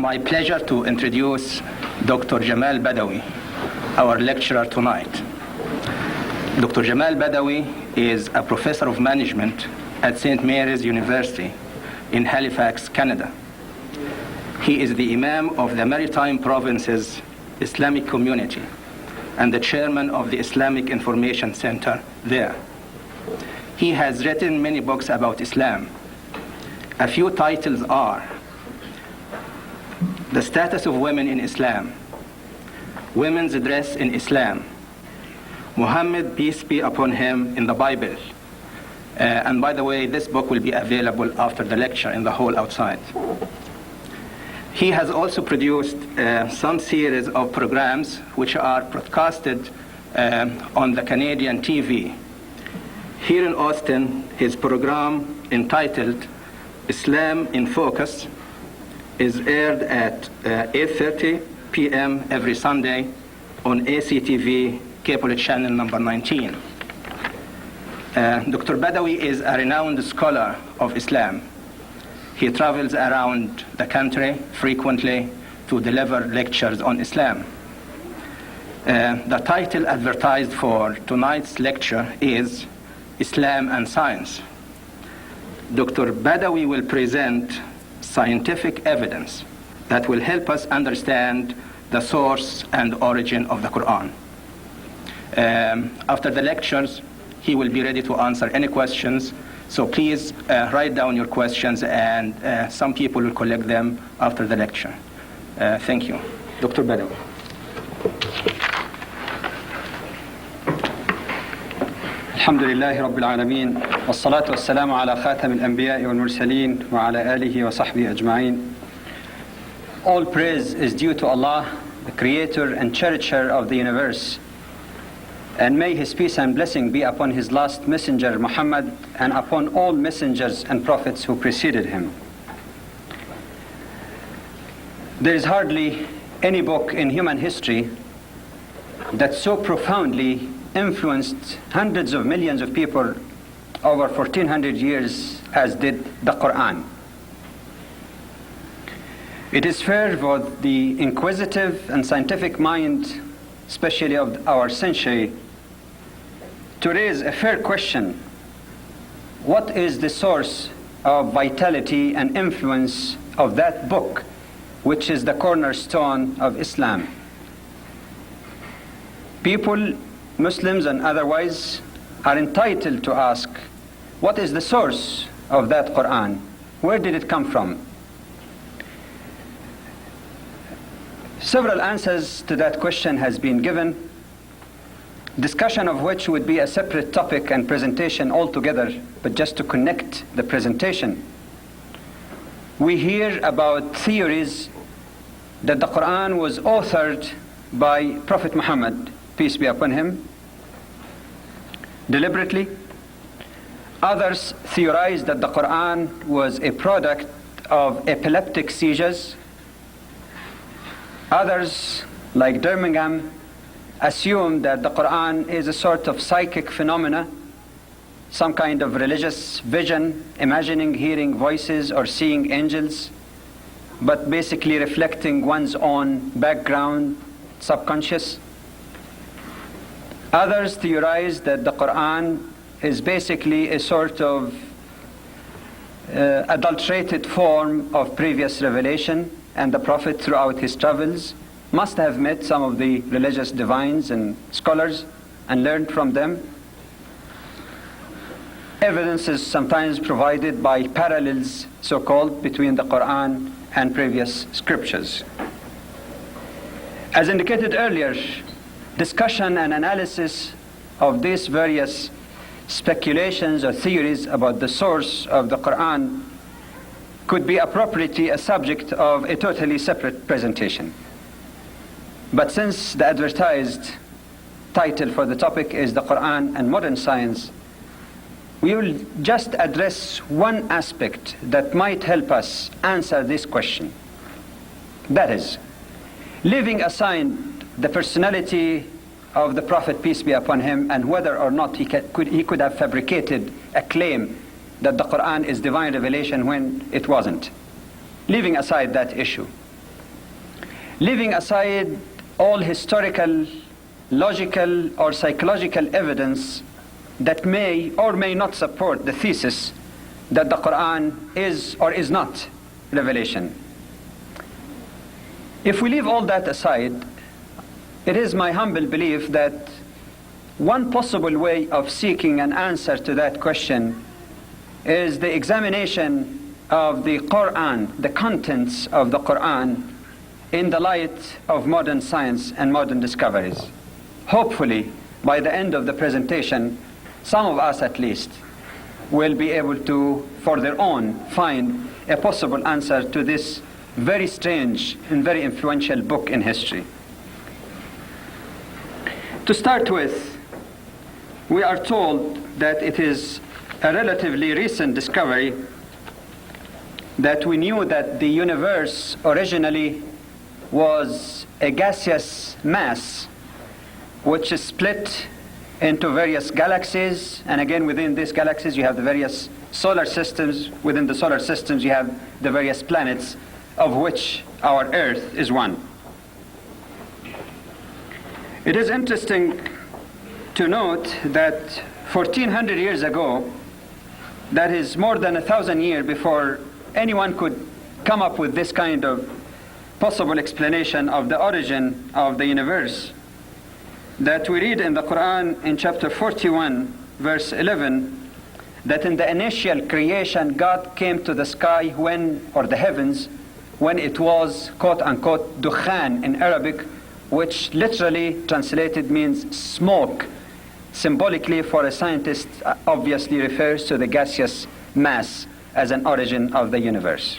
my pleasure to introduce Dr. Jamal Badawi, our lecturer tonight. Dr. Jamal Badawi is a professor of management at St. Mary's University in Halifax, Canada. He is the Imam of the Maritime Provinces Islamic Community and the chairman of the Islamic Information Center there. He has written many books about Islam. A few titles are The Status of Women in Islam, Women's Dress in Islam, Muhammad, peace be upon him, in the Bible. And by the way, this book will be available after the lecture in the hall outside. He has also produced some series of programs which are broadcasted on the Canadian TV. Here in Austin, his program entitled Islam in Focus is aired at 8:30 p.m. every Sunday on ACTV cable channel number 19. Dr. Badawi is a renowned scholar of Islam. He travels around the country frequently to deliver lectures on Islam. The title advertised for tonight's lecture is Islam and Science. Dr. Badawi will present scientific evidence that will help us understand the source and origin of the Quran. After the lectures, he will be ready to answer any questions. So please write down your questions, and some people will collect them after the lecture. Thank you. Dr. Badawi. الحمد لله رب العالمين والصلاة والسلام على خاتم الأنبياء والمرسلين وعلى آله وصحبه أجمعين. All praise is due to Allah, the creator and cherisher of the universe. And may his peace and blessing be upon his last messenger Muhammad and upon all messengers and prophets who preceded him. There is hardly any book in human history that so profoundly influenced hundreds of millions of people over 1400 years as did the Quran. It is fair for the inquisitive and scientific mind, especially of our century, to raise a fair question: what is the source of vitality and influence of that book, which is the cornerstone of Islam? People, Muslims and otherwise, are entitled to ask, what is the source of that Quran? Where did it come from? Several answers to that question has been given, discussion of which would be a separate topic and presentation altogether, but just to connect the presentation. We hear about theories that the Quran was authored by Prophet Muhammad, peace be upon him, deliberately. Others theorize that the Quran was a product of epileptic seizures. Others, like Birmingham, assume that the Quran is a sort of psychic phenomena, some kind of religious vision, imagining hearing voices or seeing angels, but basically reflecting one's own background, subconscious. Others theorize that the Quran is basically a sort of adulterated form of previous revelation, and the Prophet throughout his travels must have met some of the religious divines and scholars and learned from them. Evidence is sometimes provided by parallels, so-called, between the Quran and previous scriptures. As indicated earlier, discussion and analysis of these various speculations or theories about the source of the Quran could be appropriately a subject of a totally separate presentation. But since the advertised title for the topic is the Quran and modern science, we will just address one aspect that might help us answer this question. That is, leaving aside the personality of the Prophet, peace be upon him, and whether or not he could have fabricated a claim that the Quran is divine revelation when it wasn't. Leaving aside that issue, Leaving aside all historical, logical, or psychological evidence that may or may not support the thesis that the Quran is or is not revelation. If we leave all that aside, it is my humble belief that one possible way of seeking an answer to that question is the examination of the Quran, the contents of the Quran, in the light of modern science and modern discoveries. Hopefully, by the end of the presentation, some of us at least will be able to, for their own, find a possible answer to this very strange and very influential book in history. To start with, we are told that it is a relatively recent discovery that we knew that the universe originally was a gaseous mass which is split into various galaxies, and again within these galaxies you have the various solar systems. Within the solar systems you have the various planets, of which our Earth is one. It is interesting to note that 1400 years ago, that is more than 1,000 years before anyone could come up with this kind of possible explanation of the origin of the universe, that we read in the Quran in chapter 41, verse 11, that in the initial creation God came to the sky when, or the heavens, when it was quote-unquote dukhan in Arabic, which literally translated means smoke. Symbolically, for a scientist, obviously refers to the gaseous mass as an origin of the universe.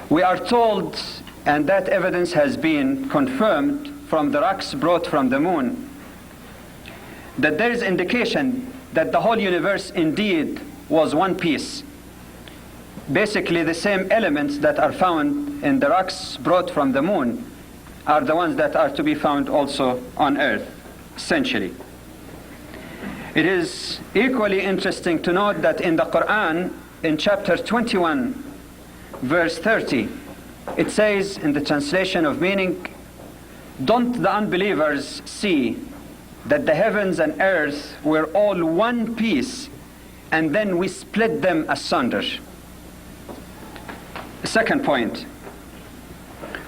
We are told, and that evidence has been confirmed from the rocks brought from the moon, that there is indication that the whole universe indeed was one piece. Basically, the same elements that are found in the rocks brought from the moon are the ones that are to be found also on Earth, essentially. It is equally interesting to note that in the Quran, in chapter 21, verse 30, it says in the translation of meaning, "Don't the unbelievers see that the heavens and earth were all one piece, and then we split them asunder?" Second point,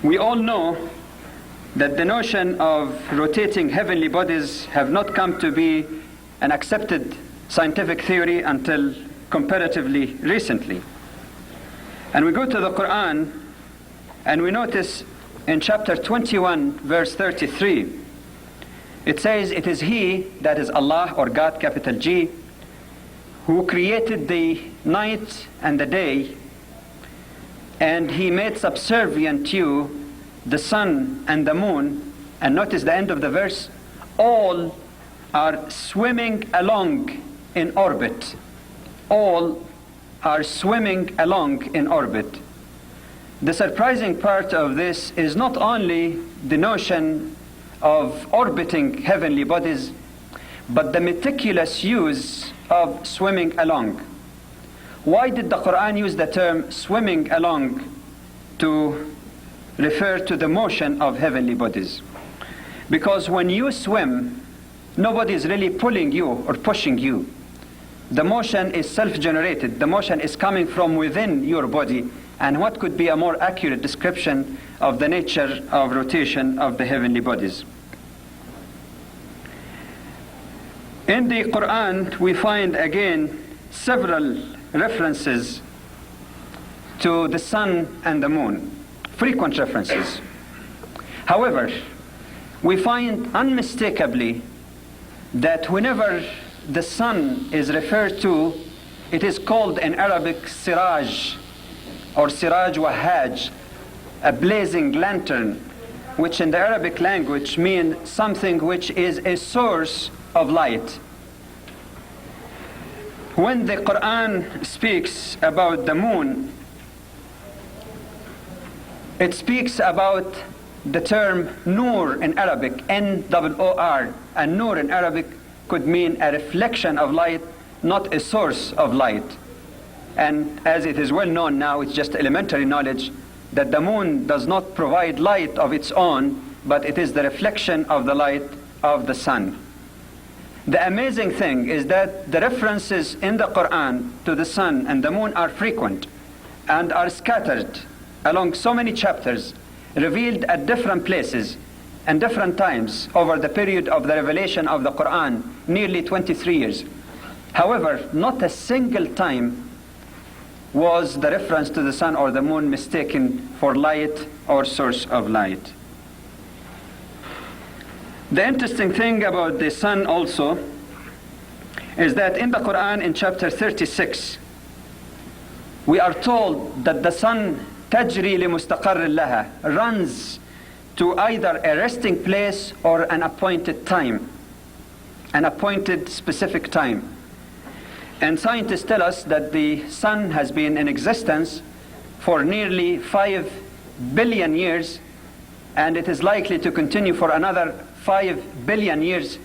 we all know that the notion of rotating heavenly bodies have not come to be an accepted scientific theory until comparatively recently. And we go to the Quran and we notice in chapter 21, verse 33, it says, "It is He, that is Allah or God, capital G, who created the night and the day, and He made subservient you the sun and the moon," and notice the end of the verse, "all are swimming along in orbit." All are swimming along in orbit. The surprising part of this is not only the notion of orbiting heavenly bodies, but the meticulous use of swimming along. Why did the Quran use the term swimming along to refer to the motion of heavenly bodies? Because when you swim, nobody is really pulling you or pushing you. The motion is self-generated. The motion is coming from within your body. And what could be a more accurate description of the nature of rotation of the heavenly bodies? In the Quran, we find again several references to the sun and the moon, frequent references. However, we find unmistakably that whenever the sun is referred to, it is called in Arabic siraj, or siraj wahaj, a blazing lantern, which in the Arabic language means something which is a source of light. When the Quran speaks about the moon, it speaks about the term nur in Arabic, N-O-O-R, and nur in Arabic could mean a reflection of light, not a source of light. And as it is well known now, it's just elementary knowledge, that the moon does not provide light of its own, but it is the reflection of the light of the sun. The amazing thing is that the references in the Quran to the sun and the moon are frequent and are scattered along so many chapters, revealed at different places and different times over the period of the revelation of the Quran, nearly 23 years. However, not a single time was the reference to the sun or the moon mistaken for light or source of light. The interesting thing about the sun also is that in the Quran, in chapter 36, we are told that the sun tajri li mustaqarr laha, runs to either a resting place or an appointed time, an appointed specific time. And scientists tell us that the sun has been in existence for nearly 5 billion years, and it is likely to continue for another 5 billion years,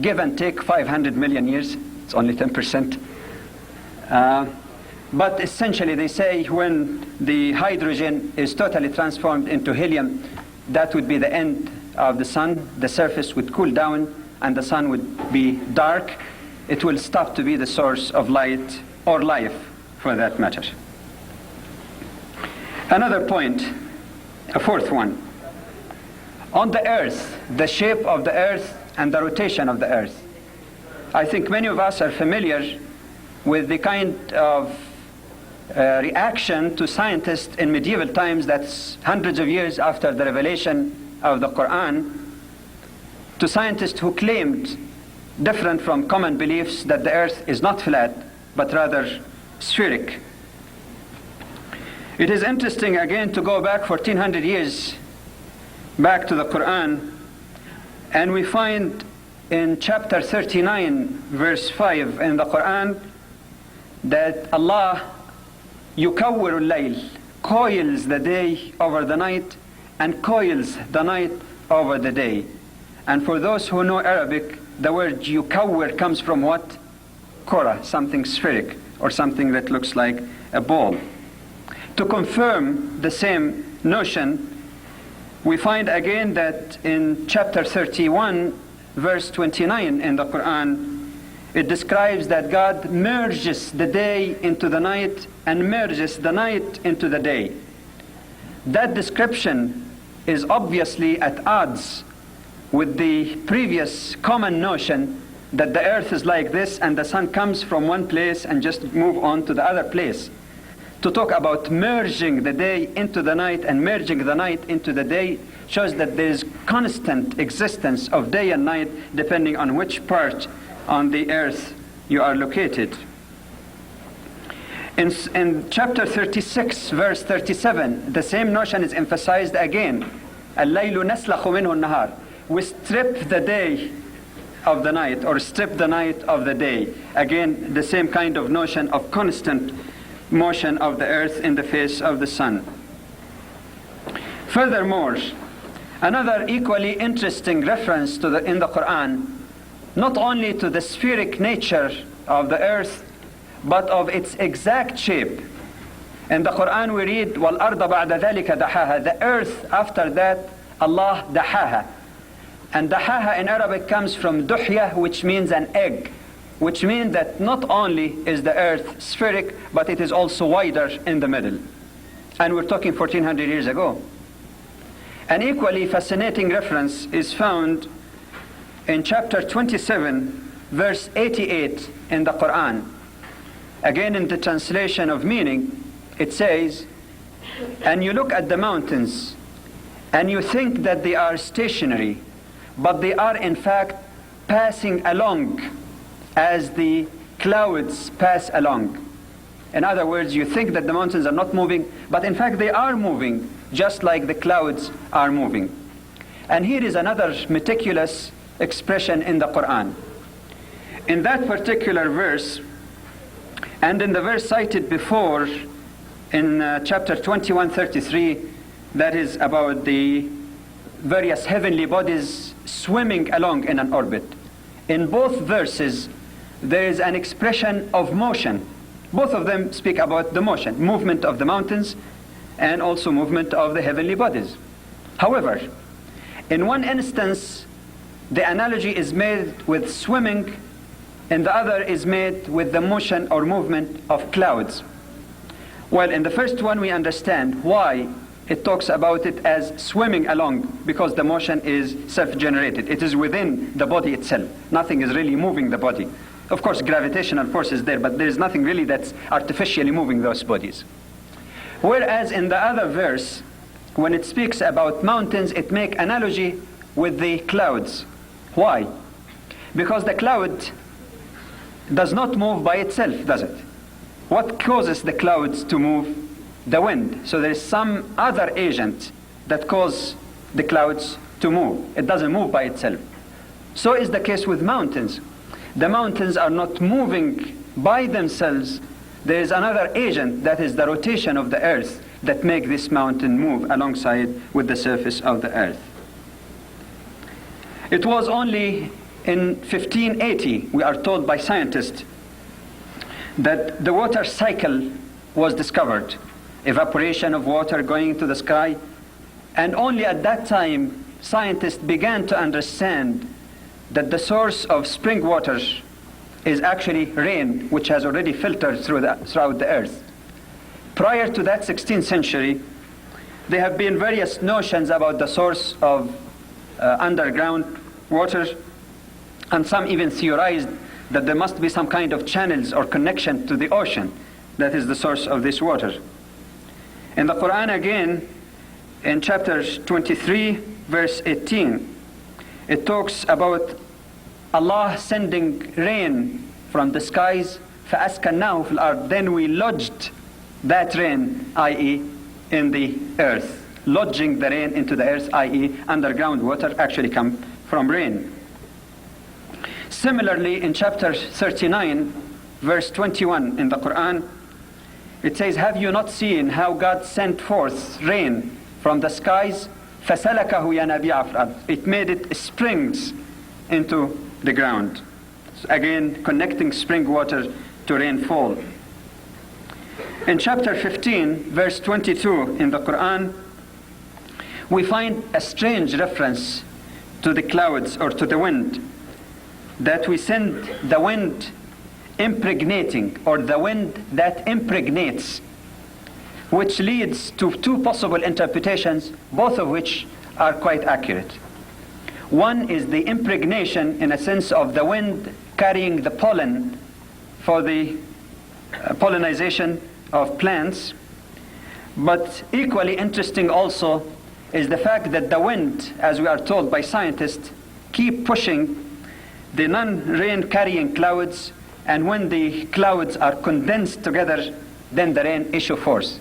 give and take 500 million years. It's only 10%. But essentially they say when the hydrogen is totally transformed into helium, that would be the end of the sun. The surface would cool down and the sun would be dark. It will stop to be the source of light or life, for that matter. Another point, a fourth one. On the earth, the shape of the earth and the rotation of the earth. I think many of us are familiar with the kind of reaction to scientists in medieval times, that's hundreds of years after the revelation of the Quran, to scientists who claimed, different from common beliefs, that the earth is not flat, but rather spheric. It is interesting again to go back 1400 years back to the Quran, and we find in chapter 39, verse 5 in the Quran, that Allah yukawwiru al-layl, coils the day over the night and coils the night over the day. And for those who know Arabic, the word yukawwir comes from what? Kora, something spheric or something that looks like a ball. To confirm the same notion, we find again that in chapter 31, verse 29 in the Quran, it describes that God merges the day into the night and merges the night into the day. That description is obviously at odds with the previous common notion that the earth is like this and the sun comes from one place and just move on to the other place. To talk about merging the day into the night and merging the night into the day shows that there is constant existence of day and night depending on which part on the earth you are located. In chapter 36, verse 37, the same notion is emphasized again. اللَّيْلُ نَسْلَخُ مِنْهُ النَّهَارِ. We strip the day of the night, or strip the night of the day. Again, the same kind of notion of constant motion of the earth in the face of the sun. Furthermore, another equally interesting reference to in the Quran, not only to the spheric nature of the earth, but of its exact shape. In the Quran we read, وَالْأَرْضَ بَعْدَ ذَلِكَ دَحَاهَا. The earth after that, Allah dahaha. And dahaha in Arabic comes from duhya, which means an egg, which means that not only is the earth spheric, but it is also wider in the middle. And we're talking 1400 years ago. An equally fascinating reference is found in chapter 27, verse 88 in the Quran. Again, in the translation of meaning, it says, and you look at the mountains, and you think that they are stationary, but they are in fact passing along as the clouds pass along. In other words, you think that the mountains are not moving, but in fact they are moving, just like the clouds are moving. And here is another meticulous expression in the Quran. In that particular verse, and in the verse cited before, in chapter 21:33, that is about the various heavenly bodies swimming along in an orbit. In both verses, there is an expression of motion. Both of them speak about the motion, movement of the mountains and also movement of the heavenly bodies. However, in one instance, the analogy is made with swimming, and the other is made with the motion or movement of clouds. Well, in the first one, we understand why it talks about it as swimming along, because the motion is self-generated. It is within the body itself. Nothing is really moving the body. Of course, gravitational force is there, but there is nothing really that's artificially moving those bodies. Whereas in the other verse, when it speaks about mountains, it makes analogy with the clouds. Why? Because the cloud does not move by itself, does it? What causes the clouds to move? The wind. So there is some other agent that causes the clouds to move. It doesn't move by itself. So is the case with mountains. The mountains are not moving by themselves. There is another agent, that is the rotation of the earth, that make this mountain move alongside with the surface of the earth. It was only in 1580, we are told by scientists, that the water cycle was discovered. Evaporation of water going into the sky. And only at that time, scientists began to understand that the source of spring water is actually rain, which has already filtered throughout the earth. Prior to that 16th century, there have been various notions about the source of underground water, and some even theorized that there must be some kind of channels or connection to the ocean that is the source of this water. In the Quran again, in chapter 23, verse 18, it talks about Allah sending rain from the skies, فَأَسْكَنَّاهُ فِي الْأَرْضِ. Then we lodged that rain, i.e. in the earth. Lodging the rain into the earth, i.e. underground water actually come from rain. Similarly, in chapter 39, verse 21 in the Quran, it says, have you not seen how God sent forth rain from the skies? فَسَلَكَهُ يَنَابِيعَ فِي الْأَرْضِ. It made it springs into the ground. So again, connecting spring water to rainfall. In chapter 15, verse 22 in the Quran, we find a strange reference to the clouds or to the wind, that we send the wind impregnating, or the wind that impregnates, which leads to two possible interpretations, both of which are quite accurate. One is the impregnation in a sense of the wind carrying the pollen for the pollinization of plants. But equally interesting also is the fact that the wind, as we are told by scientists, keep pushing the non-rain carrying clouds, and when the clouds are condensed together, then the rain issue forth.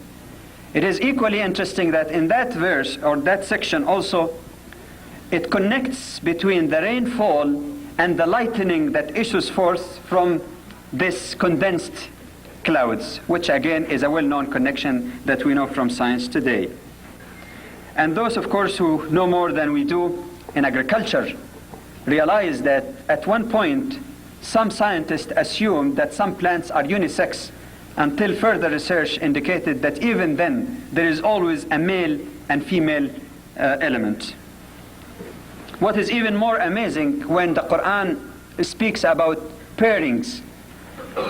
It is equally interesting that in that verse or that section also, it connects between the rainfall and the lightning that issues forth from this condensed clouds, which again is a well-known connection that we know from science today. And those, of course, who know more than we do in agriculture realize that at one point some scientists assumed that some plants are unisex, until further research indicated that even then there is always a male and female element. What is even more amazing, when the Quran speaks about pairings,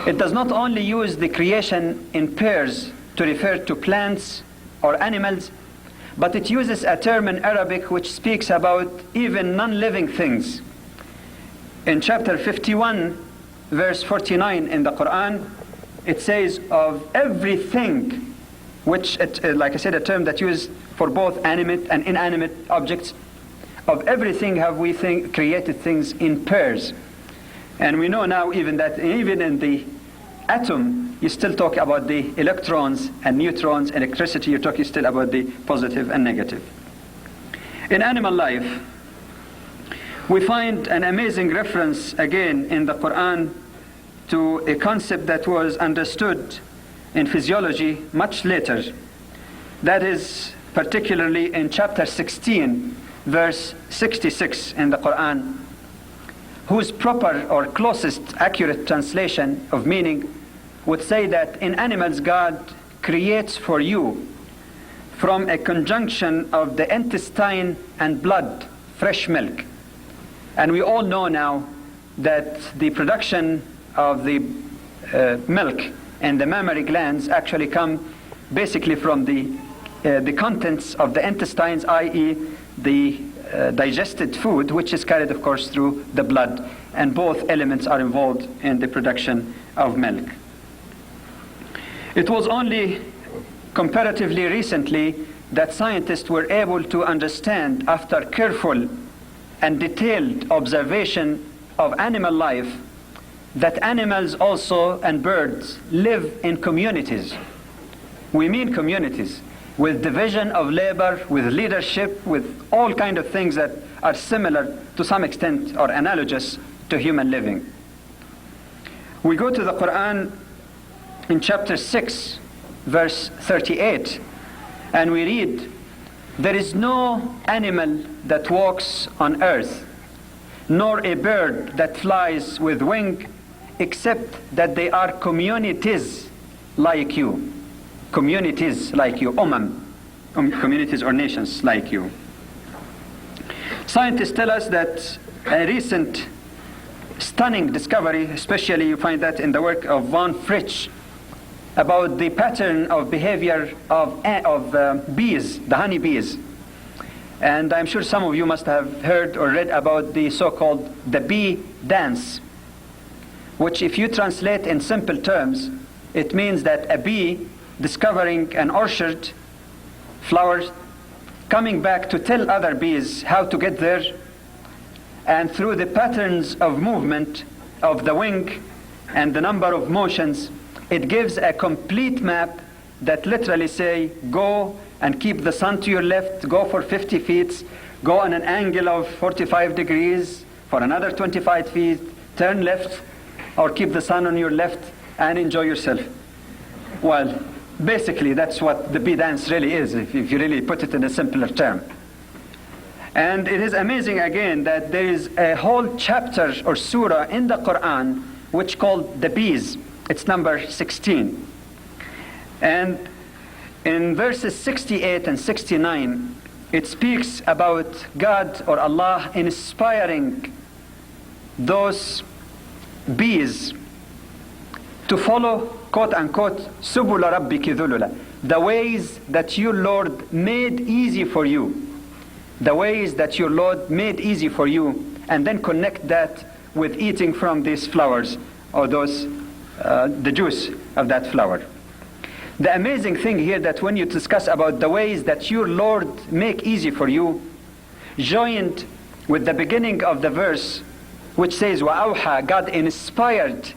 it does not only use the creation in pairs to refer to plants or animals, but it uses a term in Arabic which speaks about even non-living things. In chapter 51, verse 49 in the Quran, it says of everything, which, like I said, a term that used for both animate and inanimate objects, of everything have we created things in pairs. And we know now even that even in the atom, you still talk about the electrons and neutrons, electricity, you're talking still about the positive and negative. In animal life, we find an amazing reference again in the Quran to a concept that was understood in physiology much later. That is particularly in chapter 16, verse 66 in the Quran, whose proper or closest accurate translation of meaning would say that in animals God creates for you from a conjunction of the intestine and blood, fresh milk. And we all know now that the production of the milk in the mammary glands actually come basically from the contents of the intestines, i.e. the digested food, which is carried, of course, through the blood. And both elements are involved in the production of milk. It was only comparatively recently that scientists were able to understand, after careful and detailed observation of animal life, that animals also and birds live in communities. We mean communities, with division of labor, with leadership, with all kinds of things that are similar to some extent or analogous to human living. We go to the Quran in chapter 6, verse 38, and we read, "There is no animal that walks on earth, nor a bird that flies with wing, except that they are communities like you." Communities like you, communities or nations like you. Scientists tell us that a recent stunning discovery, especially you find that in the work of von Fritsch, about the pattern of behavior of bees, the honeybees. And I'm sure some of you must have heard or read about the so-called the bee dance, which if you translate in simple terms, it means that a bee discovering an orchard, flowers, coming back to tell other bees how to get there, and through the patterns of movement of the wing and the number of motions, it gives a complete map that literally say, go and keep the sun to your left, go for 50 feet, go on an angle of 45 degrees for another 25 feet, turn left, or keep the sun on your left and enjoy yourself. Well, basically that's what the bee dance really is, if you really put it in a simpler term. And it is amazing again that there is a whole chapter or surah in the Quran which called the bees. It's number 16. And in verses 68 and 69, it speaks about God or Allah inspiring those bees to follow, quote unquote, subula rabbiki dhulula, the ways that your Lord made easy for you. The ways that your Lord made easy for you, and then connect that with eating from these flowers or those the juice of that flower. The amazing thing here that when you discuss about the ways that your Lord make easy for you, joined with the beginning of the verse which says وَأَوْحَى, God inspired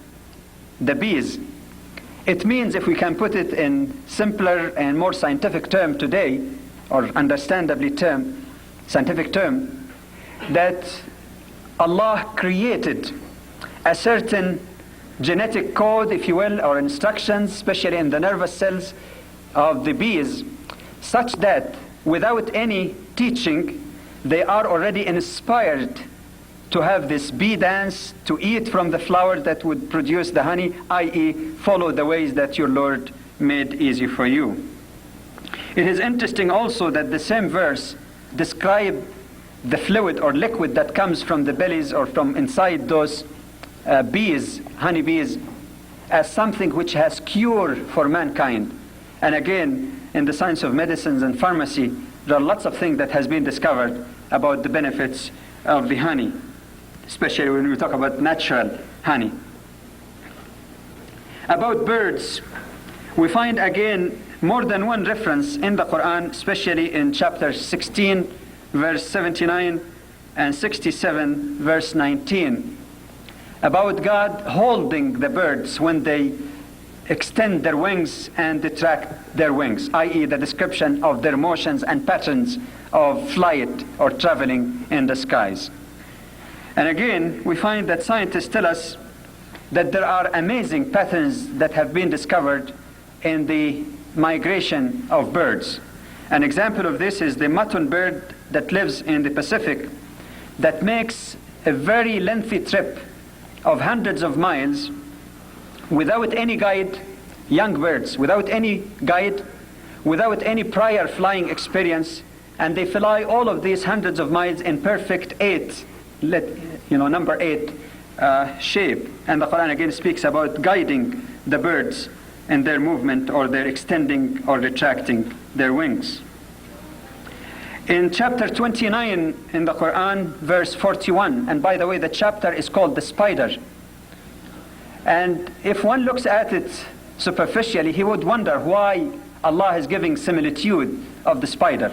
the bees. It means, if we can put it in simpler and more scientific term today, or understandably scientific term, that Allah created a certain genetic code, if you will, or instructions, especially in the nervous cells of the bees, such that without any teaching, they are already inspired to have this bee dance, to eat from the flower that would produce the honey, i.e. follow the ways that your Lord made easy for you. It is interesting also that the same verse describe the fluid or liquid that comes from the bellies or from inside those bees, honeybees, as something which has cure for mankind. And again, in the science of medicines and pharmacy, there are lots of things that has been discovered about the benefits of the honey, especially when we talk about natural honey. About birds, we find again more than one reference in the Quran, especially in chapter 16, verse 79, and 67, verse 19, about God holding the birds when they extend their wings and retract their wings, i.e. the description of their motions and patterns of flight or traveling in the skies. And again, we find that scientists tell us that there are amazing patterns that have been discovered in the migration of birds. An example of this is the mutton bird that lives in the Pacific, that makes a very lengthy trip of hundreds of miles without any guide, young birds, without any guide, without any prior flying experience, and they fly all of these hundreds of miles in perfect number 8 shape. And the Quran again speaks about guiding the birds in their movement, or their extending or retracting their wings. In chapter 29 in the Quran, verse 41, and by the way, the chapter is called the spider. And if one looks at it superficially, he would wonder why Allah is giving similitude of the spider.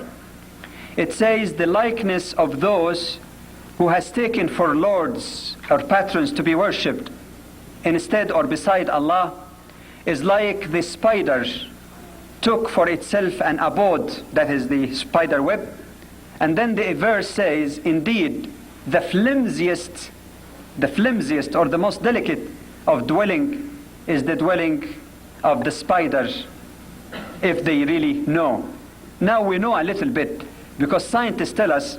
It says, the likeness of those who has taken for lords or patrons to be worshipped instead or beside Allah is like the spider took for itself an abode, that is the spider web. And then the verse says, indeed, the flimsiest or the most delicate of dwelling is the dwelling of the spider, if they really know. Now we know a little bit, because scientists tell us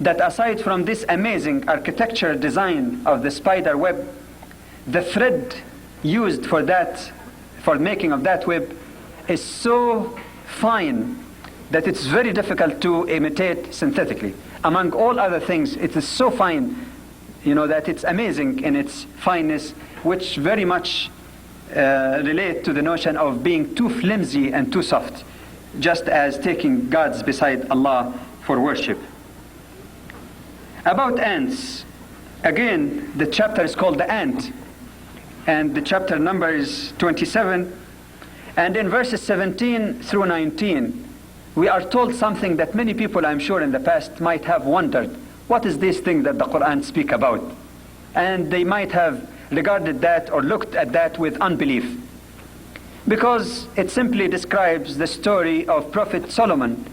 that aside from this amazing architecture design of the spider web, the thread used for making of that web is so fine that it's very difficult to imitate synthetically. Among all other things, it is so fine, that it's amazing in its fineness, which very much relate to the notion of being too flimsy and too soft, just as taking gods beside Allah for worship. About ants, again, the chapter is called the ant, and the chapter number is 27, and in verses 17 through 19, we are told something that many people, I'm sure, in the past might have wondered. What is this thing that the Quran speaks about? And they might have regarded that or looked at that with unbelief, because it simply describes the story of Prophet Solomon,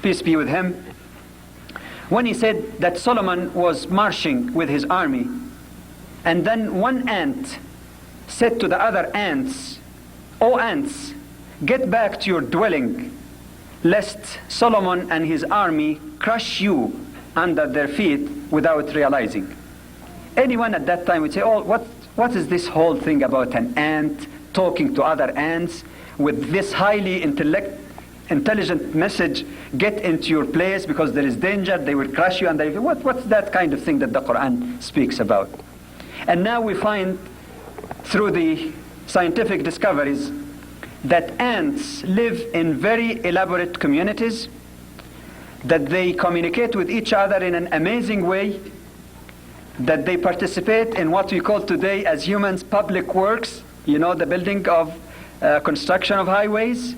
peace be with him, when he said that Solomon was marching with his army, and then one ant said to the other ants, "O ants, get back to your dwelling, lest Solomon and his army crush you under their feet without realizing." Anyone at that time would say, "Oh, what is this whole thing about an ant talking to other ants with this highly intelligent message? Get into your place because there is danger, they will crush you." And what's that kind of thing that the Quran speaks about? And now we find through the scientific discoveries that ants live in very elaborate communities, that they communicate with each other in an amazing way, that they participate in what we call today as humans public works, the building of construction of highways,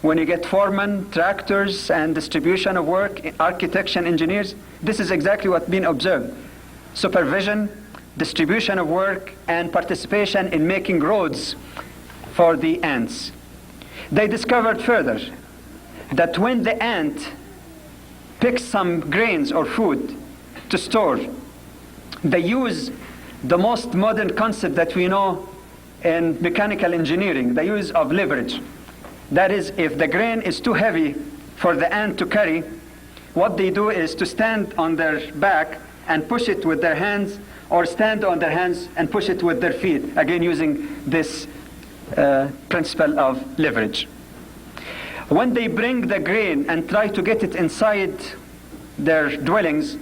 when you get foremen, tractors, and distribution of work, architects and engineers. This is exactly what's been observed. Supervision, distribution of work, and participation in making roads for the ants. They discovered further that when the ant picks some grains or food to store, they use the most modern concept that we know in mechanical engineering, the use of leverage. That is, if the grain is too heavy for the ant to carry, what they do is to stand on their back and push it with their hands, or stand on their hands and push it with their feet, again using this principle of leverage. When they bring the grain and try to get it inside their dwellings,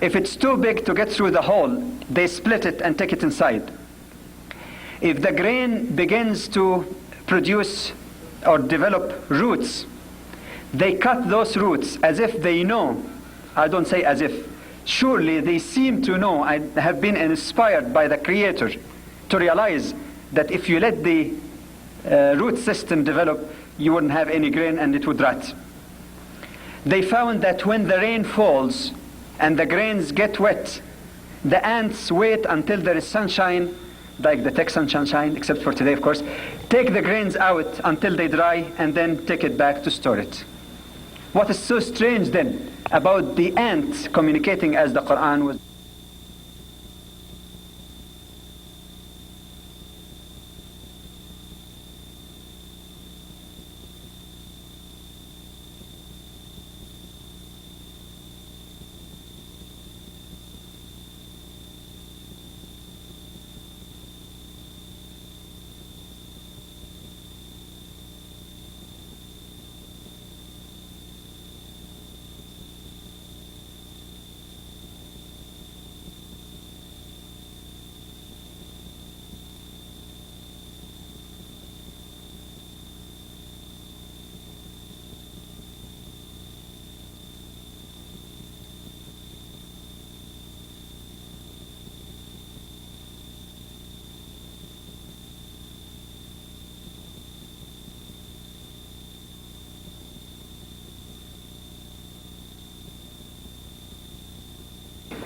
if it's too big to get through the hole, they split it and take it inside. If the grain begins to produce or develop roots, they cut those roots as if they know. I don't say as if. Surely they seem to know. I have been inspired by the Creator to realize that if you let the root system develop, you wouldn't have any grain and it would rot. They found that when the rain falls and the grains get wet, the ants wait until there is sunshine, like the Texan sunshine, except for today, of course, take the grains out until they dry, and then take it back to store it. What is so strange then about the ant communicating as the Quran was?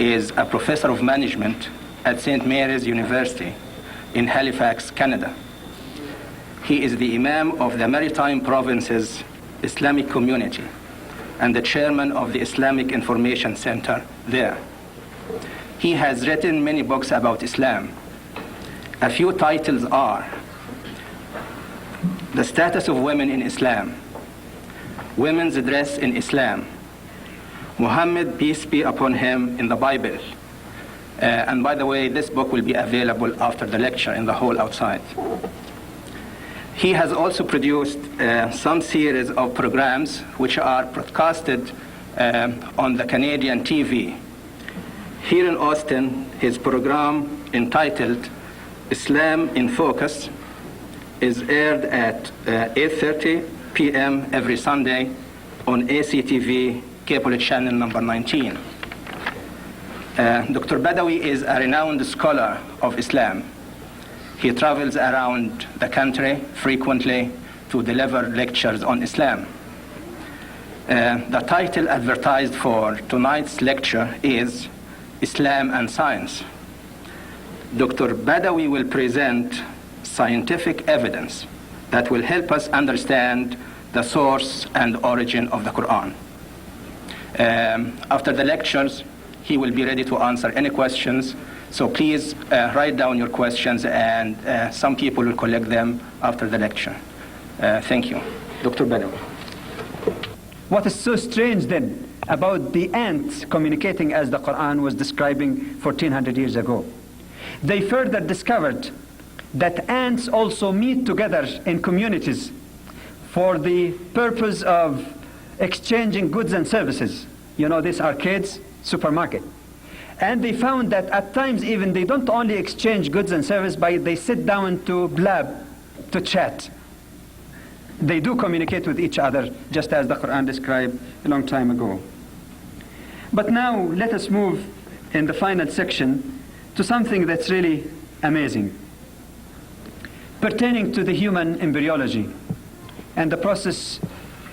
is a professor of management at St. Mary's University in Halifax, Canada. He is the Imam of the Maritime Provinces Islamic Community and the chairman of the Islamic Information Center there. He has written many books about Islam. A few titles are The Status of Women in Islam, Women's Dress in Islam, Muhammad, peace be upon him, in the Bible. And by the way, this book will be available after the lecture in the hall outside. He has also produced some series of programs which are broadcasted on the Canadian TV. Here in Austin, his program entitled Islam in Focus is aired at 8:30 p.m. every Sunday on ACTV cable channel number 19. Dr. Badawi is a renowned scholar of Islam. He travels around the country frequently to deliver lectures on Islam. The title advertised for tonight's lecture is Islam and Science. Dr. Badawi will present scientific evidence that will help us understand the source and origin of the Quran. After the lectures, he will be ready to answer any questions. So please write down your questions, and some people will collect them after the lecture. Thank you. Dr. Badawi. What is so strange then about the ants communicating as the Quran was describing 1400 years ago? They further discovered that ants also meet together in communities for the purpose of exchanging goods and services. You know, this arcades, supermarket. And they found that at times even they don't only exchange goods and services, but they sit down to blab, to chat. They do communicate with each other, just as the Quran described a long time ago. But now let us move in the final section to something that's really amazing, pertaining to the human embryology and the process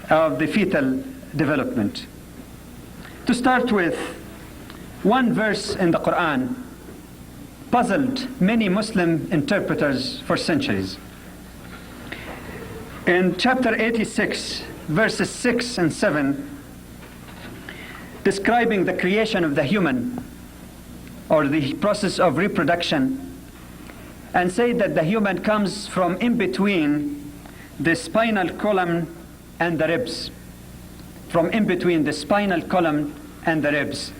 of the fetal development. To start with, one verse in the Quran puzzled many Muslim interpreters for centuries. In chapter 86, verses 6 and 7, describing the creation of the human, or the process of reproduction, and say that the human comes from in between the spinal column and the ribs. From in between the spinal column and the ribs.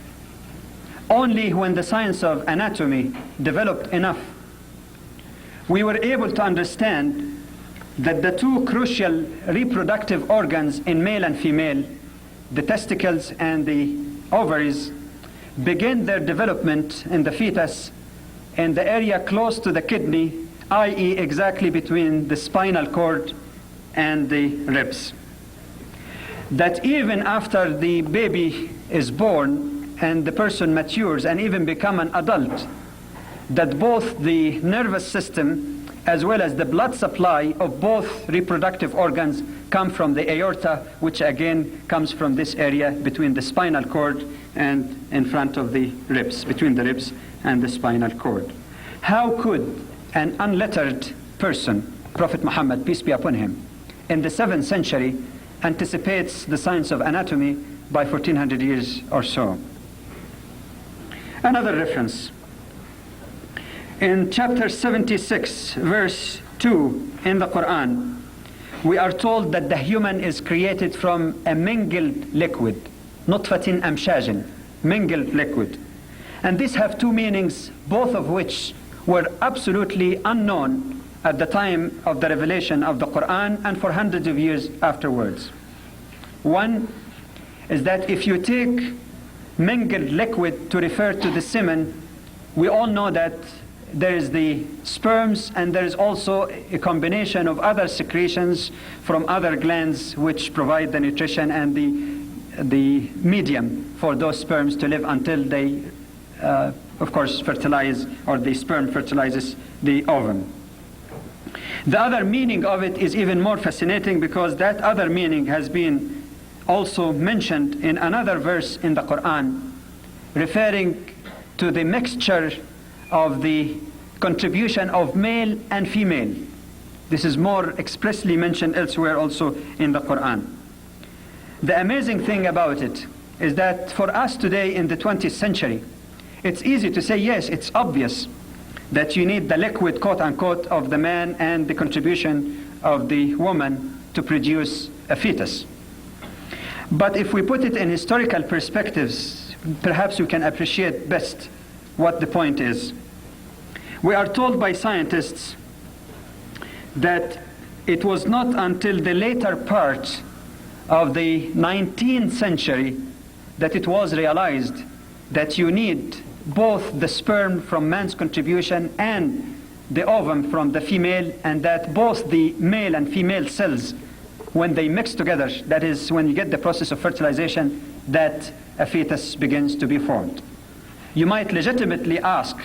Only when the science of anatomy developed enough, we were able to understand that the two crucial reproductive organs in male and female, the testicles and the ovaries, begin their development in the fetus in the area close to the kidney, i.e. exactly between the spinal cord and the ribs. That even after the baby is born and the person matures and even become an adult, that both the nervous system as well as the blood supply of both reproductive organs come from the aorta, which again comes from this area between the spinal cord and in front of the ribs, between the ribs and the spinal cord. How could an unlettered person, Prophet Muhammad, peace be upon him, in the 7th century anticipates the science of anatomy by 1400 years or so? Another reference. In chapter 76, verse 2 in the Quran, we are told that the human is created from a mingled liquid, nutfatin amshajin, mingled liquid. And these have two meanings, both of which were absolutely unknown at the time of the revelation of the Quran and for hundreds of years afterwards. One is that if you take mingled liquid to refer to the semen, we all know that there is the sperms and there is also a combination of other secretions from other glands which provide the nutrition and the medium for those sperms to live until they, of course, fertilize, or the sperm fertilizes the ovum. The other meaning of it is even more fascinating, because that other meaning has been also mentioned in another verse in the Quran, referring to the mixture of the contribution of male and female. This is more expressly mentioned elsewhere also in the Quran. The amazing thing about it is that for us today in the 20th century, it's easy to say, yes, it's obvious that you need the liquid, quote unquote, of the man and the contribution of the woman to produce a fetus. But if we put it in historical perspectives, perhaps we can appreciate best what the point is. We are told by scientists that it was not until the later part of the 19th century that it was realized that you need both the sperm from man's contribution and the ovum from the female, and that both the male and female cells, when they mix together, that is, when you get the process of fertilization, that a fetus begins to be formed. You might legitimately ask,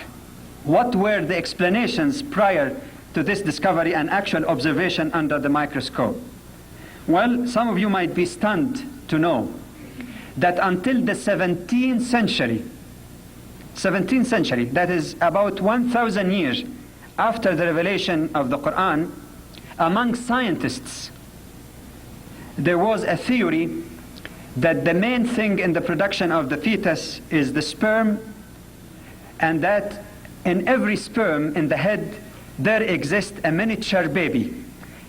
what were the explanations prior to this discovery and actual observation under the microscope? Well, some of you might be stunned to know that until the 17th century, that is about 1,000 years after the revelation of the Quran, among scientists, there was a theory that the main thing in the production of the fetus is the sperm, and that in every sperm in the head there exists a miniature baby.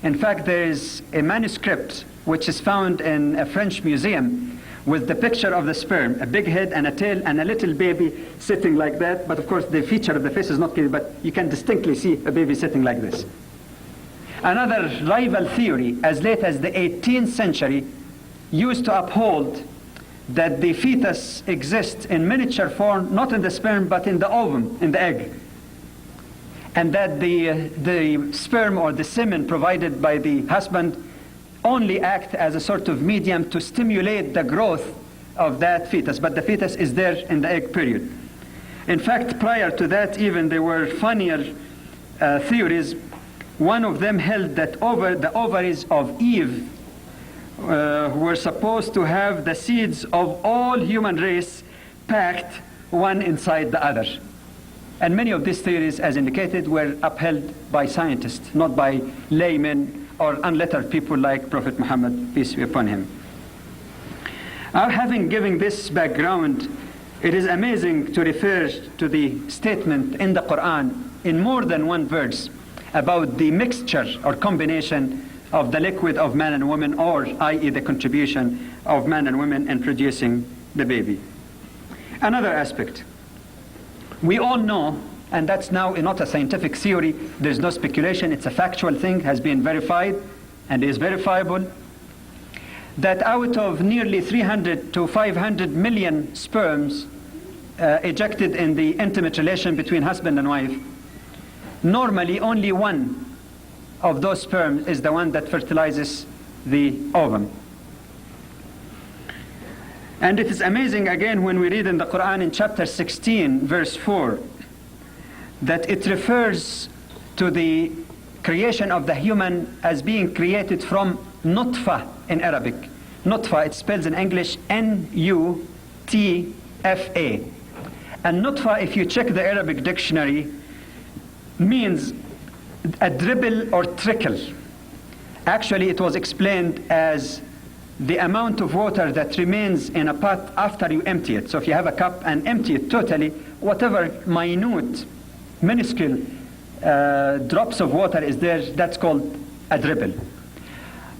In fact, there is a manuscript which is found in a French museum with the picture of the sperm, a big head and a tail and a little baby sitting like that. But of course the feature of the face is not clear, but you can distinctly see a baby sitting like this. Another rival theory as late as the 18th century used to uphold that the fetus exists in miniature form, not in the sperm but in the ovum, in the egg. And that the sperm or the semen provided by the husband only act as a sort of medium to stimulate the growth of that fetus, but the fetus is there in the egg period. In fact, prior to that even there were funnier theories. One of them held that the ovaries of Eve were supposed to have the seeds of all human race packed one inside the other. And many of these theories, as indicated, were upheld by scientists, not by laymen or unlettered people like Prophet Muhammad, peace be upon him. Having given this background, it is amazing to refer to the statement in the Quran in more than one verse about the mixture or combination of the liquid of man and woman, or i.e. the contribution of man and woman in producing the baby. Another aspect. We all know, and that's now not a scientific theory, there's no speculation, it's a factual thing, has been verified and is verifiable, that out of nearly 300 to 500 million sperms ejected in the intimate relation between husband and wife, normally only one of those sperms is the one that fertilizes the ovum. And it is amazing again when we read in the Quran in chapter 16 verse 4 that it refers to the creation of the human as being created from nutfa in Arabic. Nutfa, it spells in English N-U-T-F-A. And nutfa, if you check the Arabic dictionary, means a dribble or trickle. Actually, it was explained as the amount of water that remains in a pot after you empty it. So if you have a cup and empty it totally, whatever minute, minuscule drops of water is there, that's called a dribble.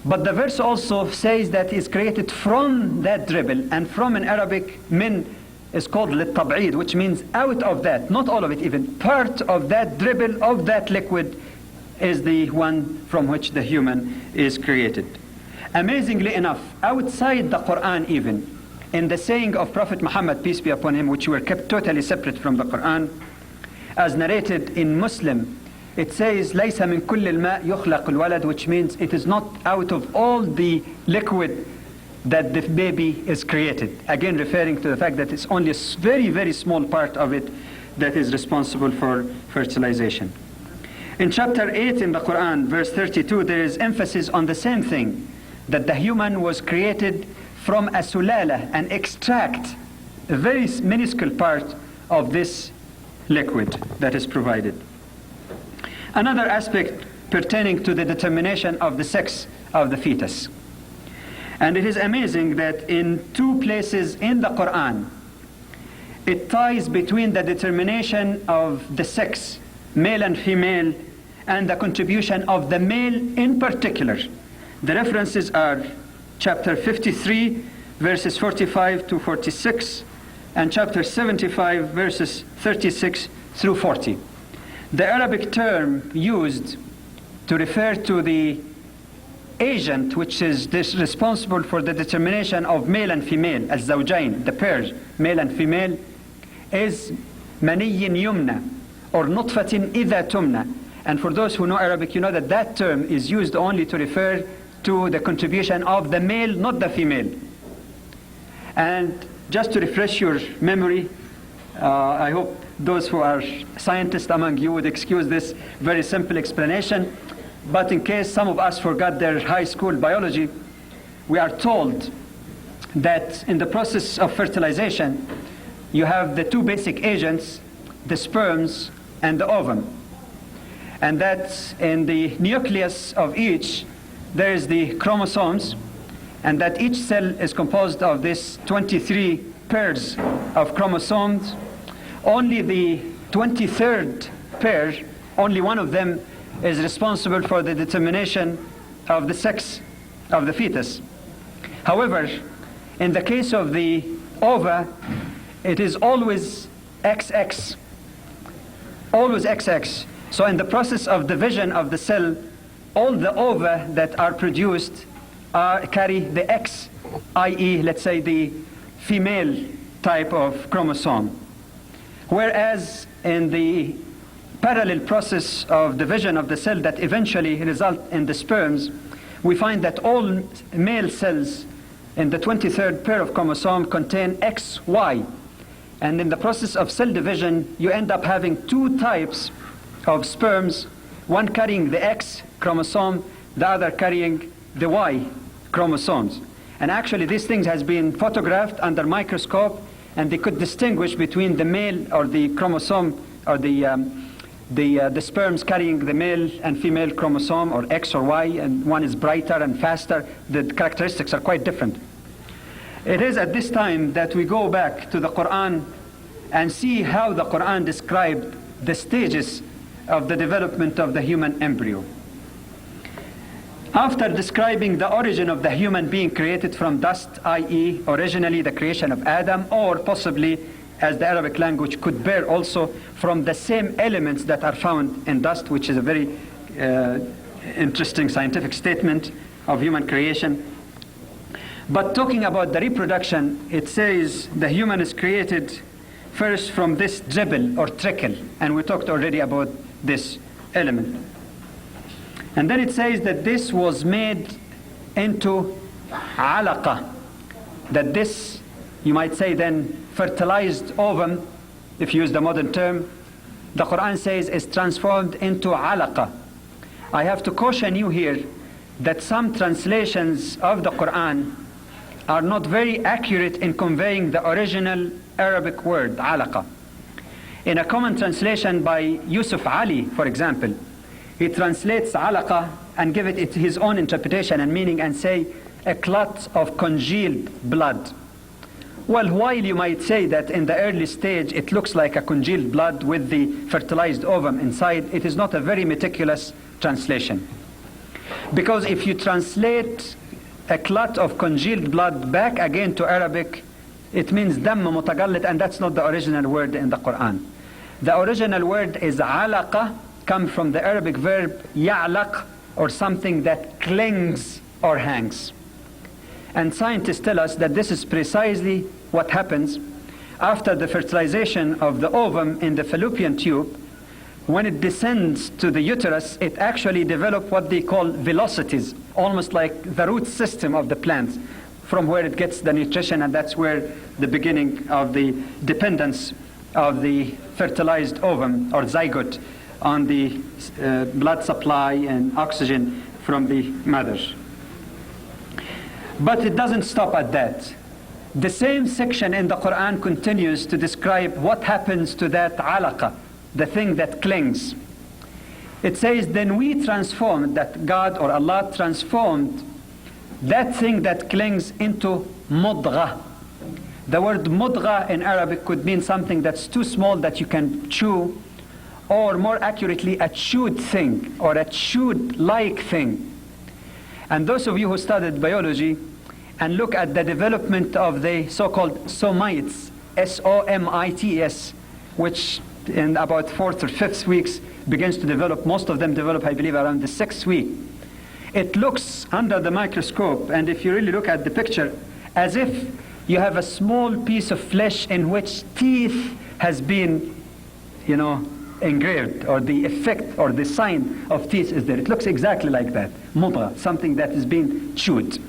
But the verse also says that it's created from that dribble, and from in Arabic, min is called lit-tab'id, which means out of that, not all of it even, part of that dribble of that liquid is the one from which the human is created. Amazingly enough, outside the Quran even, in the saying of Prophet Muhammad, peace be upon him, which were kept totally separate from the Quran, as narrated in Muslim, it says, لَيْسَ مِن كُلِّ الْمَاءِ يُخْلَقُ الْوَلَدُ, which means it is not out of all the liquid that the baby is created. Again, referring to the fact that it's only a very, very small part of it that is responsible for fertilization. In chapter 8 in the Quran, verse 32, there is emphasis on the same thing, that the human was created from a sulala, an extract, a very minuscule part of this liquid that is provided. Another aspect pertaining to the determination of the sex of the fetus. And it is amazing that in 2 places in the Quran, it ties between the determination of the sex, male and female, and the contribution of the male in particular. The references are chapter 53, verses 45 to 46, and chapter 75, verses 36 through 40. The Arabic term used to refer to the agent which is responsible for the determination of male and female, al-zawjain, the pairs, male and female, is maniyyin yumna, or nutfatin idha tumna. And for those who know Arabic, you know that that term is used only to refer to the contribution of the male, not the female. And just to refresh your memory, I hope those who are scientists among you would excuse this very simple explanation. But in case some of us forgot their high school biology, we are told that in the process of fertilization, you have the 2 basic agents, the sperms and the ovum. And that in the nucleus of each, there is the chromosomes, and that each cell is composed of these 23 pairs of chromosomes. Only the 23rd pair, only one of them, is responsible for the determination of the sex of the fetus. However, in the case of the ova, it is always XX, always XX. So in the process of division of the cell, all the ova that are produced carry the X, i.e., let's say the female type of chromosome. Whereas in the parallel process of division of the cell that eventually result in the sperms, we find that all male cells in the 23rd pair of chromosome contain XY. And in the process of cell division, you end up having 2 types of sperms, one carrying the X chromosome, the other carrying the Y chromosomes. And actually these things has been photographed under microscope, and they could distinguish between the male or the chromosome or the sperms carrying the male and female chromosome, or X or Y, and one is brighter and faster. The characteristics are quite different. It is at this time that we go back to the Quran and see how the Quran described the stages of the development of the human embryo. After describing the origin of the human being created from dust, i.e. originally the creation of Adam, or possibly, as the Arabic language could bear, also from the same elements that are found in dust, which is a very interesting scientific statement of human creation. But talking about the reproduction, it says the human is created first from this dribble or trickle, and we talked already about this element. And then it says that this was made into alaqa, that this, you might say then, fertilized ovum, if you use the modern term, the Quran says is transformed into alaqa. I have to caution you here that some translations of the Quran are not very accurate in conveying the original Arabic word, alaqa. In a common translation by Yusuf Ali, for example, he translates alaqa and give it his own interpretation and meaning and say, a clot of congealed blood. Well, while you might say that in the early stage it looks like a congealed blood with the fertilized ovum inside, it is not a very meticulous translation. Because if you translate a clot of congealed blood back again to Arabic, it means damm mutagallit, and that's not the original word in the Quran. The original word is alaqa, come from the Arabic verb ya'laq, or something that clings or hangs. And scientists tell us that this is precisely what happens after the fertilization of the ovum in the fallopian tube. When it descends to the uterus, it actually develops what they call velocities, almost like the root system of the plant, from where it gets the nutrition, and that's where the beginning of the dependence of the fertilized ovum or zygote on the blood supply and oxygen from the mother. But it doesn't stop at that. The same section in the Quran continues to describe what happens to that alaqa, the thing that clings. It says, then we transformed, that God or Allah transformed that thing that clings into mudghah. The word mudghah in Arabic could mean something that's too small that you can chew, or more accurately, a chewed thing, or a chewed-like thing. And those of you who studied biology and look at the development of the so-called somites, S-O-M-I-T-S, which in about 4th or 5th weeks begins to develop. Most of them develop, I believe, around the 6th week. It looks under the microscope, and if you really look at the picture, as if you have a small piece of flesh in which teeth has been, engraved, or the effect or the sign of teeth is there. It looks exactly like that. Mudghah, something that is being chewed.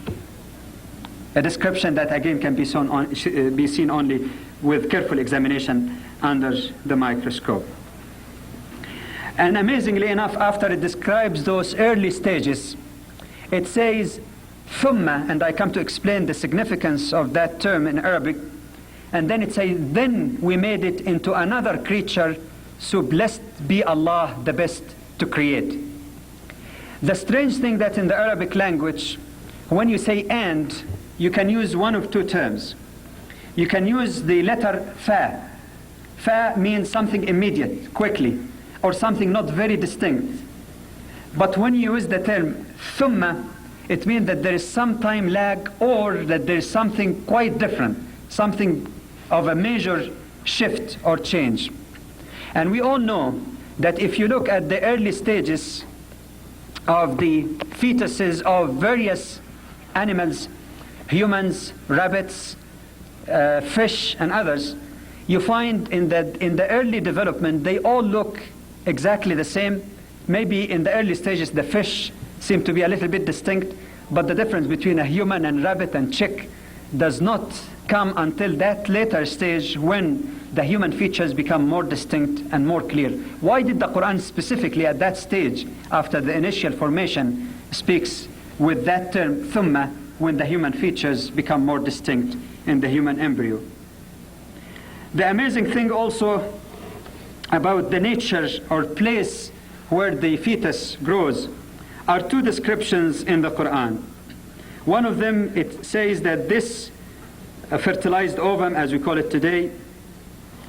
A description that again can be seen only with careful examination under the microscope. And amazingly enough, after it describes those early stages, it says, thumma, and I come to explain the significance of that term in Arabic, and then it says, then we made it into another creature, so blessed be Allah, the best to create. The strange thing that in the Arabic language, when you say and, you can use one of two terms. You can use the letter fa. Fa means something immediate, quickly, or something not very distinct. But when you use the term thumma, it means that there is some time lag, or that there is something quite different, something of a major shift or change. And we all know that if you look at the early stages of the fetuses of various animals, humans, rabbits, fish, and others, you find in the early development, they all look exactly the same. Maybe in the early stages, the fish seem to be a little bit distinct, but the difference between a human and rabbit and chick does not come until that later stage when the human features become more distinct and more clear. Why did the Quran specifically at that stage, after the initial formation, speaks with that term thumma, when the human features become more distinct in the human embryo? The amazing thing also about the nature or place where the fetus grows are two descriptions in the Quran. One of them, it says that this fertilized ovum, as we call it today,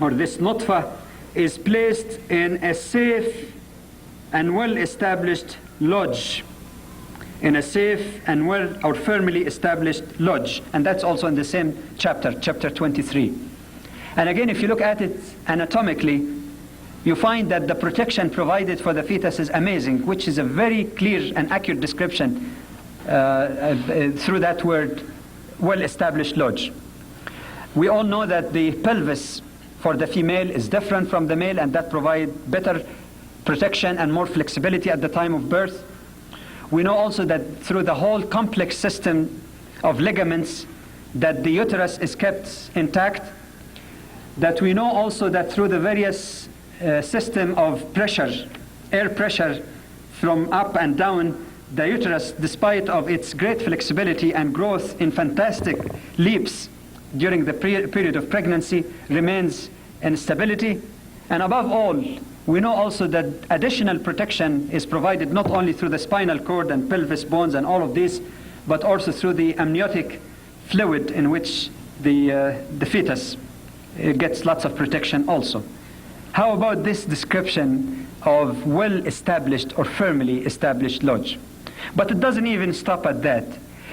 or this nutfa, is placed in a safe and well-established lodge, in a safe and well or firmly established lodge. And that's also in the same chapter, chapter 23. And again, if you look at it anatomically, you find that the protection provided for the fetus is amazing, which is a very clear and accurate description through that word, well-established lodge. We all know that the pelvis for the female is different from the male, and that provides better protection and more flexibility at the time of birth. We know also that through the whole complex system of ligaments that the uterus is kept intact. That we know also that through the various system of pressure, air pressure from up and down, the uterus, despite of its great flexibility and growth in fantastic leaps during the period of pregnancy, remains in stability. And above all, we know also that additional protection is provided not only through the spinal cord and pelvis bones and all of these, but also through the amniotic fluid in which the fetus gets lots of protection also. How about this description of well-established or firmly established lodge? But it doesn't even stop at that.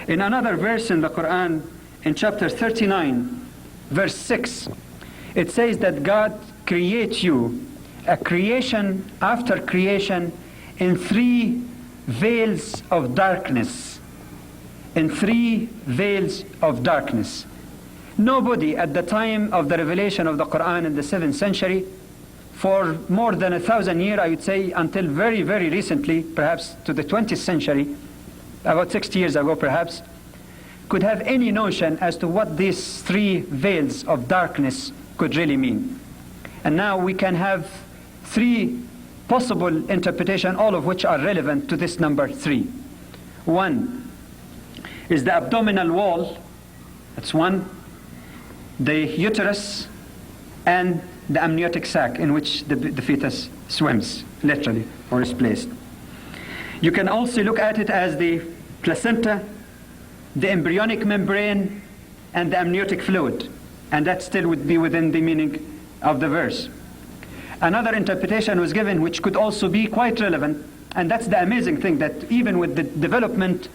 In another verse in the Quran, in chapter 39, verse 6, it says that God creates you, a creation after creation, in 3 veils of darkness. In 3 veils of darkness. Nobody at the time of the revelation of the Quran in the 7th century, for more than 1,000 years, I would say, until very, very recently, perhaps to the 20th century, about 60 years ago perhaps, could have any notion as to what these 3 veils of darkness could really mean. And now we can have 3 possible interpretations, all of which are relevant to this number 3. One is the abdominal wall. That's one. the uterus, and the amniotic sac in which the fetus swims, literally, or is placed. You can also look at it as the placenta, the embryonic membrane, and the amniotic fluid, and that still would be within the meaning of the verse. Another interpretation was given which could also be quite relevant, and that's the amazing thing, that even with the development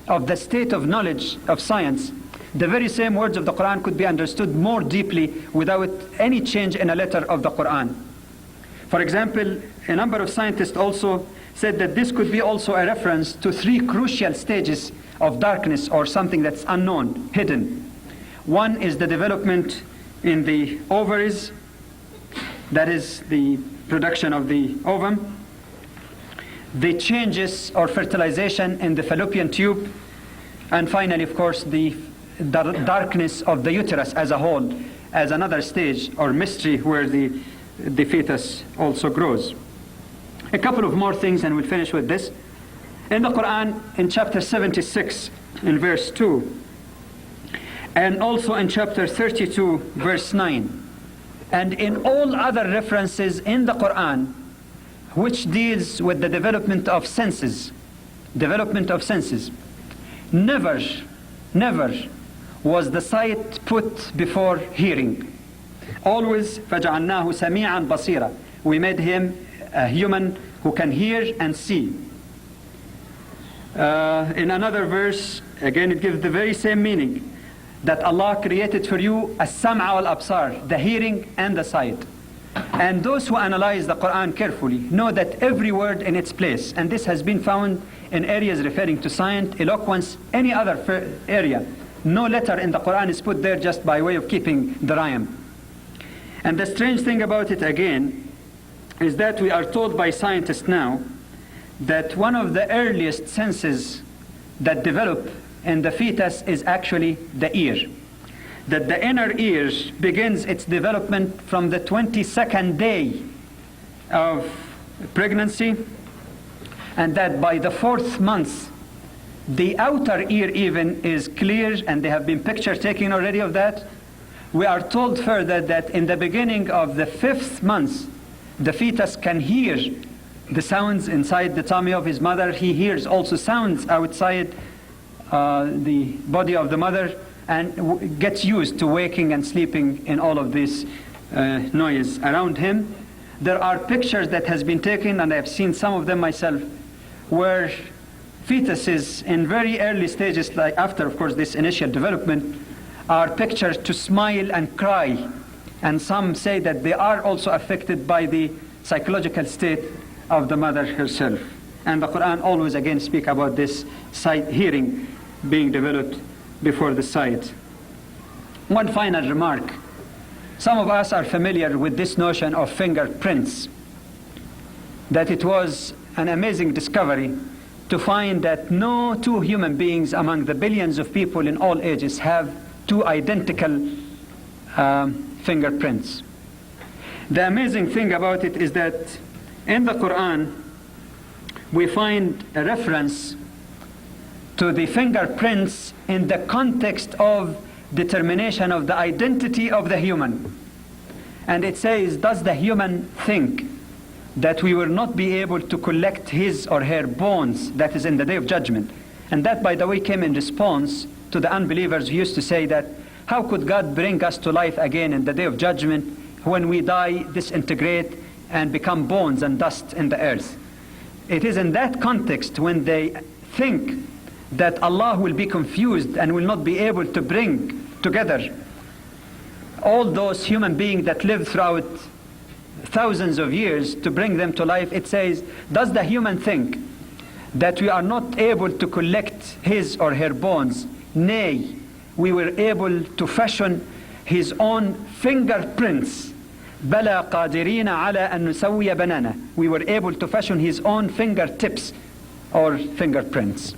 of the state of knowledge of science, the very same words of the Quran could be understood more deeply without any change in a letter of the Quran. For example, a number of scientists also said that this could be also a reference to 3 crucial stages of darkness, or something that's unknown, hidden. One is the development in the ovaries, that is the production of the ovum, the changes or fertilization in the fallopian tube, and finally, of course, the darkness of the uterus as a whole, as another stage or mystery where the fetus also grows. A couple of more things and we'll finish with this. In the Quran, in chapter 76, in verse 2, and also in chapter 32, verse 9, and in all other references in the Quran which deals with the development of senses, never was the sight put before hearing. Always, فَجَعَلْنَاهُ سَمِيعًا بَصِيرًا. We made him a human who can hear and see. In another verse, again it gives the very same meaning, that Allah created for you as-sam'a wal-absar, the hearing and the sight. And those who analyze the Quran carefully know that every word in its place, and this has been found in areas referring to science, eloquence, any other area. No letter in the Quran is put there just by way of keeping the rhyme. And the strange thing about it again is that we are told by scientists now that one of the earliest senses that develop in the fetus is actually the ear. That the inner ear begins its development from the 22nd day of pregnancy, and that by the 4th month, the outer ear even is clear, and there have been pictures taken already of that. We are told further that in the beginning of the 5th month, the fetus can hear the sounds inside the tummy of his mother. He hears also sounds outside the body of the mother, and gets used to waking and sleeping in all of this noise around him. There are pictures that has been taken, and I have seen some of them myself, where fetuses in very early stages, like after, of course, this initial development, are pictured to smile and cry. And some say that they are also affected by the psychological state of the mother herself. And the Quran always again speak about this sight, hearing being developed before the sight. One final remark. Some of us are familiar with this notion of fingerprints, that it was an amazing discovery to find that no 2 human beings among the billions of people in all ages have 2 identical fingerprints. The amazing thing about it is that in the Quran we find a reference to the fingerprints in the context of determination of the identity of the human. And it says, does the human think that we will not be able to collect his or her bones, that is in the day of judgment? And that, by the way, came in response to the unbelievers who used to say that, how could God bring us to life again in the day of judgment when we die, disintegrate, and become bones and dust in the earth? It is in that context when they think that Allah will be confused and will not be able to bring together all those human beings that lived throughout thousands of years to bring them to life. It says, does the human think that we are not able to collect his or her bones? Nay, we were able to fashion his own fingerprints. بَلَا قَادِرِينَ عَلَىٰ أَن نُسَوِّيَ بَنَانَهُ. We were able to fashion his own fingertips or fingerprints.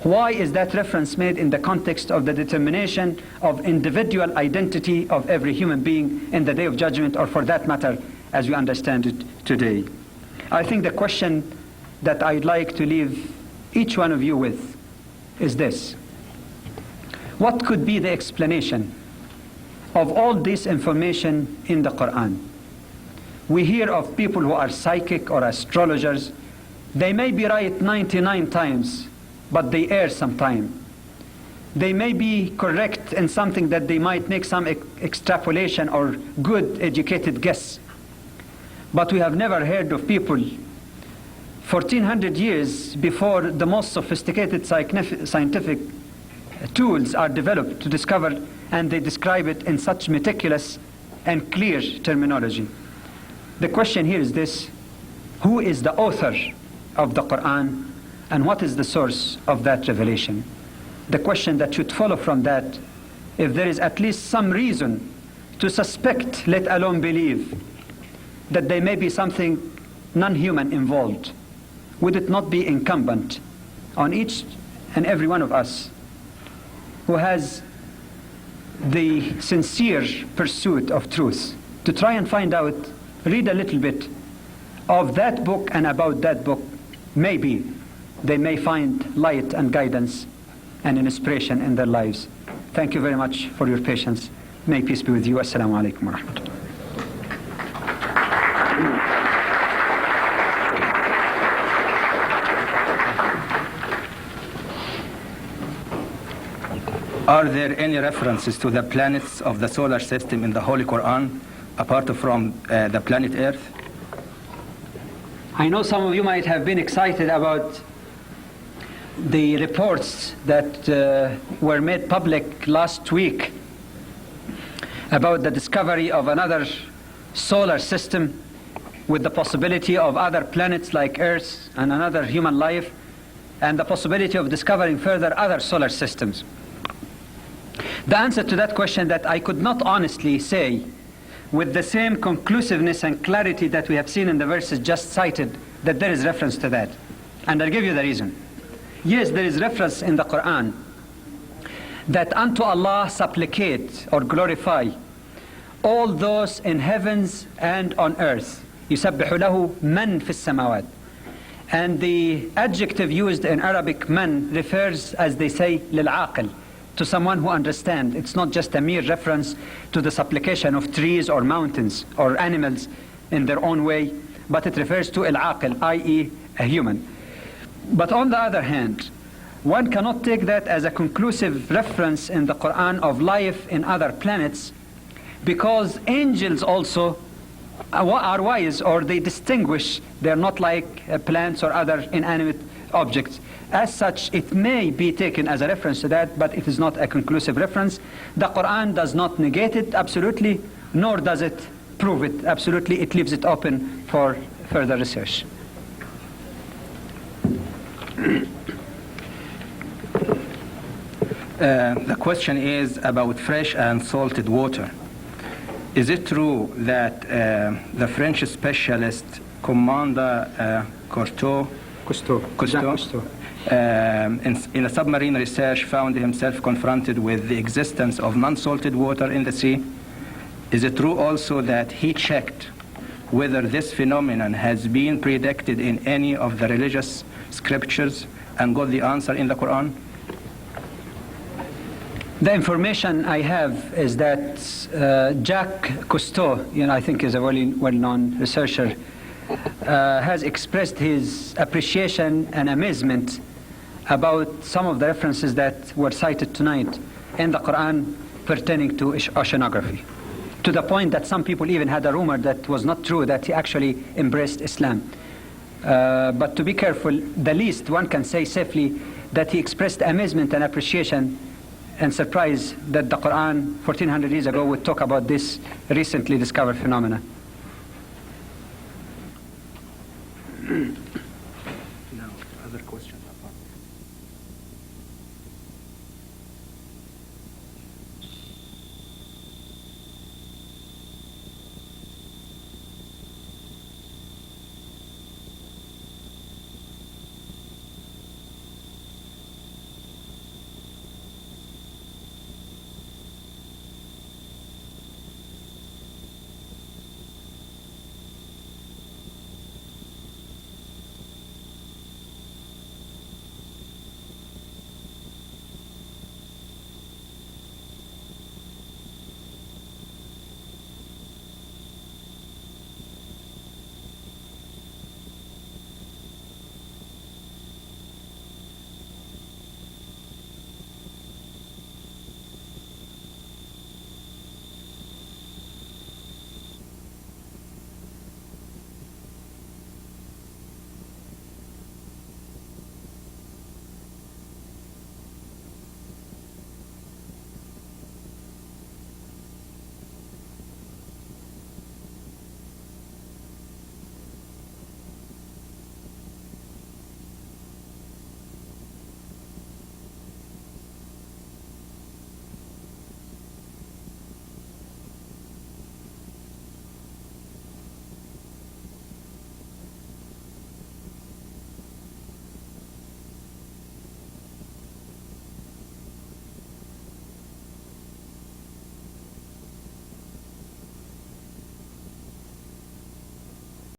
Why is that reference made in the context of the determination of individual identity of every human being in the day of judgment, or for that matter, as we understand it today? I think the question that I'd like to leave each one of you with is this. What could be the explanation of all this information in the Quran. We hear of people who are psychic or astrologers. They may be right 99 times, but they err sometime. They may be correct in something that they might make some extrapolation or good educated guess. But we have never heard of people 1400 years before the most sophisticated scientific tools are developed to discover, and they describe it in such meticulous and clear terminology. The question here is this: who is the author of the Quran, and what is the source of that revelation? The question that should follow from that, if there is at least some reason to suspect, let alone believe, that there may be something non-human involved, would it not be incumbent on each and every one of us who has the sincere pursuit of truth to try and find out, read a little bit of that book and about that book? Maybe they may find light and guidance and inspiration in their lives. Thank you very much for your patience. May peace be with you. Assalamu alaikum wa rahmatullah. Are there any references to the planets of the solar system in the Holy Quran, apart from the planet Earth? I know some of you might have been excited about the reports that were made public last week about the discovery of another solar system with the possibility of other planets like Earth and another human life, and the possibility of discovering further other solar systems. The answer to that question that I could not honestly say with the same conclusiveness and clarity that we have seen in the verses just cited, that there is reference to that. And I'll give you the reason. Yes, there is reference in the Quran that unto Allah supplicate or glorify all those in heavens and on earth. يُسَبِّحُ لَهُ مَنْ فِي السَّمَوَاتِ. And the adjective used in Arabic, man, refers, as they say, لِلْعَاقِل, to someone who understands. It's not just a mere reference to the supplication of trees or mountains or animals in their own way, but it refers to al-aqil, i.e. a human. But on the other hand, one cannot take that as a conclusive reference in the Quran of life in other planets, because angels also are wise, or they distinguish. They're not like plants or other inanimate objects. As such, it may be taken as a reference to that, but it is not a conclusive reference. The Quran does not negate it absolutely, nor does it prove it absolutely. It leaves it open for further research. The question is about fresh and salted water. Is it true that the French specialist Commander Cousteau, in a submarine research, found himself confronted with the existence of non-salted water in the sea? Is it true also that he checked whether this phenomenon has been predicted in any of the religious scriptures and got the answer in the Quran? The information I have is that Jacques Cousteau, I think is a well-known researcher, has expressed his appreciation and amazement about some of the references that were cited tonight in the Quran pertaining to oceanography, to the point that some people even had a rumor that was not true, that he actually embraced Islam. But to be careful, the least one can say safely that he expressed amazement and appreciation and surprise that the Quran 1400 years ago would talk about this recently discovered phenomena.